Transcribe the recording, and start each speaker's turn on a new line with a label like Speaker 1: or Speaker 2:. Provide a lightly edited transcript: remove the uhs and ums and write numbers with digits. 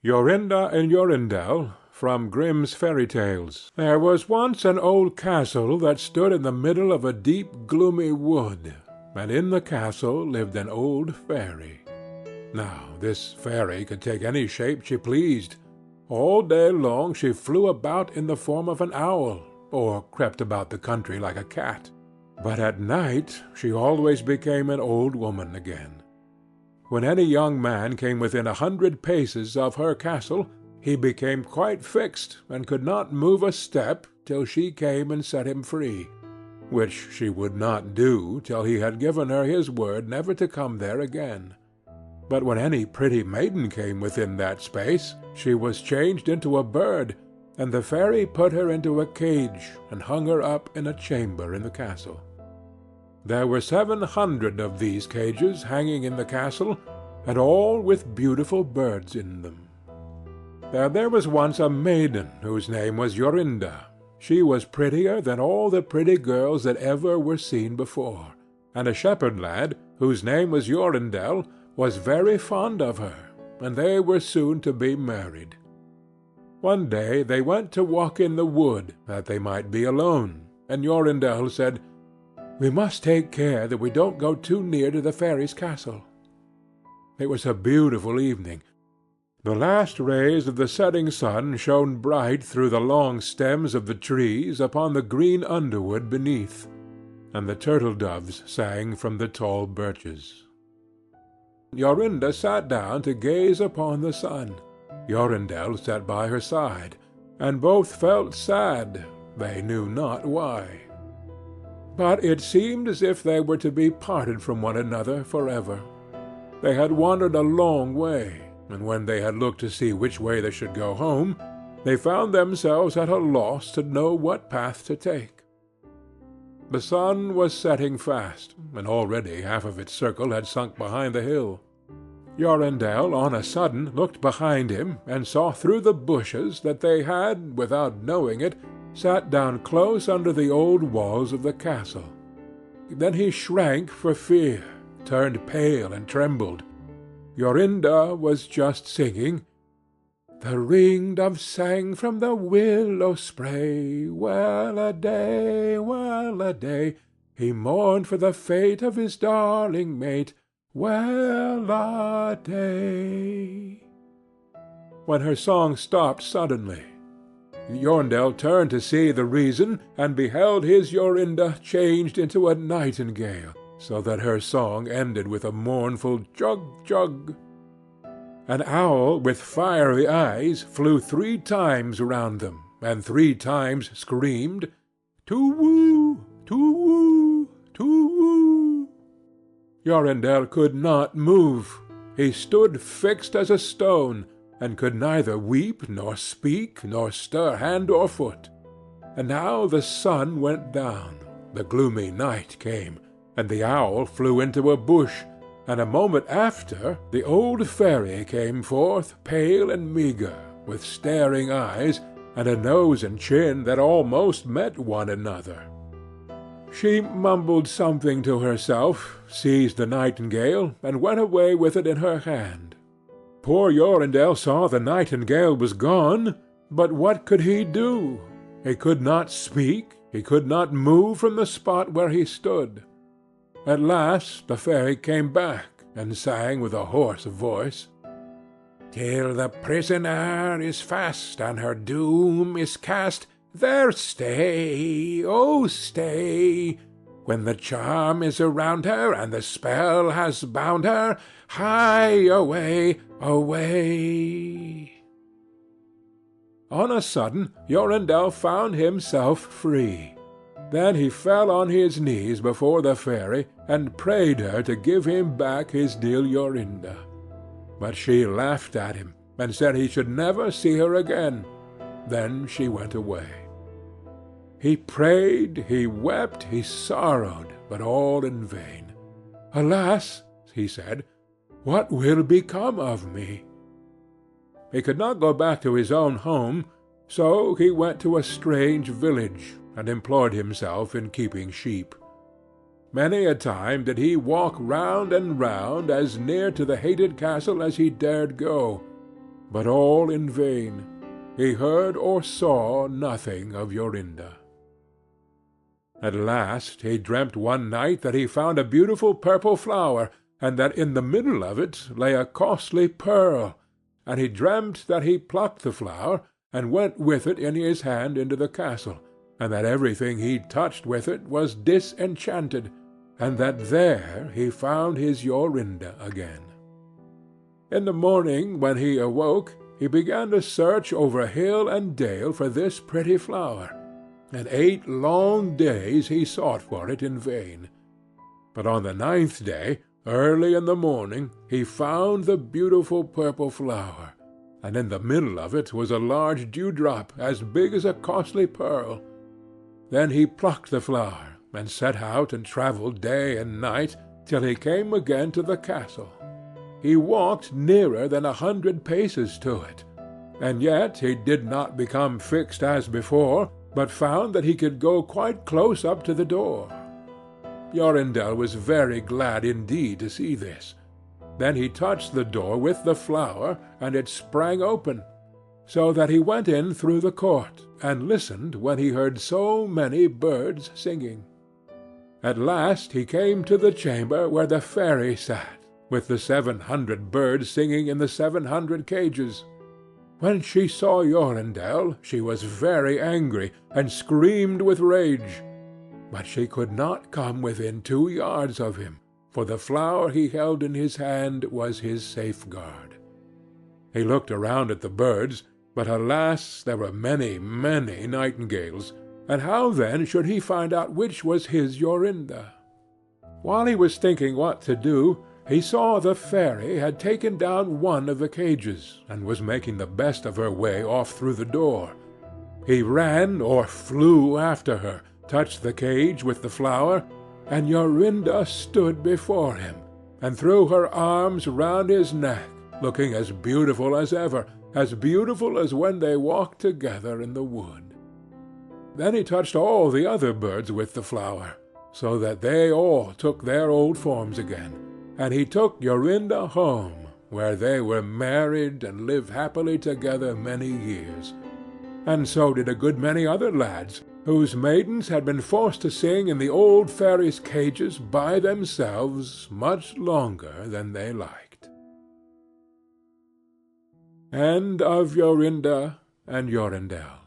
Speaker 1: Jorinda and Jorindel, from Grimm's Fairy Tales. There was once an old castle that stood in the middle of a deep gloomy wood, and in the castle lived an old fairy. Now this fairy could take any shape she pleased. All day long she flew about in the form of an owl, or crept about the country like a cat. But at night she always became an old woman again. When any young man came within 100 paces of her castle, he became quite fixed, and could not move a step till she came and set him free, which she would not do till he had given her his word never to come there again. But when any pretty maiden came within that space, she was changed into a bird, and the fairy put her into a cage, and hung her up in a chamber in the castle. There were 700 of these cages hanging in the castle, and all with beautiful birds in them. There was once a maiden whose name was Jorinda. She was prettier than all the pretty girls that ever were seen before, and a shepherd lad, whose name was Jorindel, was very fond of her, and they were soon to be married. One day they went to walk in the wood, that they might be alone, and Jorindel said, "We must take care that we don't go too near to the fairy's castle." It was a beautiful evening. The last rays of the setting sun shone bright through the long stems of the trees upon the green underwood beneath, and the turtle-doves sang from the tall birches. Jorinda sat down to gaze upon the sun. Jorindel sat by her side, and both felt sad, they knew not why. But it seemed as if they were to be parted from one another forever. They had wandered a long way, and when they had looked to see which way they should go home, they found themselves at a loss to know what path to take. The sun was setting fast, and already half of its circle had sunk behind the hill. Jorindel on a sudden looked behind him, and saw through the bushes that they had, without knowing it, sat down close under the old walls of the castle. Then he shrank for fear, turned pale and trembled. Jorinda was just singing, "The ring-dove sang from the willow spray, well-a-day, well-a-day. He mourned for the fate of his darling mate, well-a-day." When her song stopped suddenly, Jorindel turned to see the reason, and beheld his Jorinda changed into a nightingale, so that her song ended with a mournful jug-jug. An owl with fiery eyes flew 3 times round them, and 3 times screamed, "Tu-woo! Tu-woo! Tu-woo!" Jorindel could not move. He stood fixed as a stone, and could neither weep, nor speak, nor stir hand or foot. And now the sun went down, the gloomy night came, and the owl flew into a bush, and a moment after the old fairy came forth, pale and meagre, with staring eyes, and a nose and chin that almost met one another. She mumbled something to herself, seized the nightingale, and went away with it in her hand. Poor Jorindel saw the nightingale was gone, but what could he do? He could not speak, he could not move from the spot where he stood. At last the fairy came back, and sang with a hoarse voice, "Till the prisoner is fast, and her doom is cast, there stay, oh stay! When the charm is around her, and the spell has bound her, hie away, away!" On a sudden Jorindel found himself free. Then he fell on his knees before the fairy, and prayed her to give him back his dear Jorinda. But she laughed at him, and said he should never see her again. Then she went away. He prayed, he wept, he sorrowed, but all in vain. "Alas," he said, "what will become of me?" He could not go back to his own home, so he went to a strange village, and employed himself in keeping sheep. Many a time did he walk round and round as near to the hated castle as he dared go, but all in vain. He heard or saw nothing of Jorinda. At last he dreamt one night that he found a beautiful purple flower, and that in the middle of it lay a costly pearl, and he dreamt that he plucked the flower, and went with it in his hand into the castle, and that everything he touched with it was disenchanted, and that there he found his Jorinda again. In the morning, when he awoke, he began to search over hill and dale for this pretty flower, and 8 long days he sought for it in vain. But on the 9th day, early in the morning, he found the beautiful purple flower, and in the middle of it was a large dewdrop as big as a costly pearl. Then he plucked the flower, and set out and travelled day and night, till he came again to the castle. He walked nearer than 100 paces to it, and yet he did not become fixed as before, but found that he could go quite close up to the door. Jorindel was very glad indeed to see this. Then he touched the door with the flower, and it sprang open, so that he went in through the court, and listened when he heard so many birds singing. At last he came to the chamber where the fairy sat, with the 700 birds singing in the 700 cages. When she saw Jorindel, she was very angry, and screamed with rage. But she could not come within 2 yards of him, for the flower he held in his hand was his safeguard. He looked around at the birds, but alas, there were many, many nightingales, and how then should he find out which was his Jorinda? While he was thinking what to do, he saw the fairy had taken down one of the cages, and was making the best of her way off through the door. He ran or flew after her, touched the cage with the flower, and Jorinda stood before him, and threw her arms round his neck, looking as beautiful as ever, as beautiful as when they walked together in the wood. Then he touched all the other birds with the flower, so that they all took their old forms again, and he took Jorinda home, where they were married and lived happily together many years. And so did a good many other lads, whose maidens had been forced to sing in the old fairy's cages by themselves much longer than they liked. End of Jorinda and Jorindel.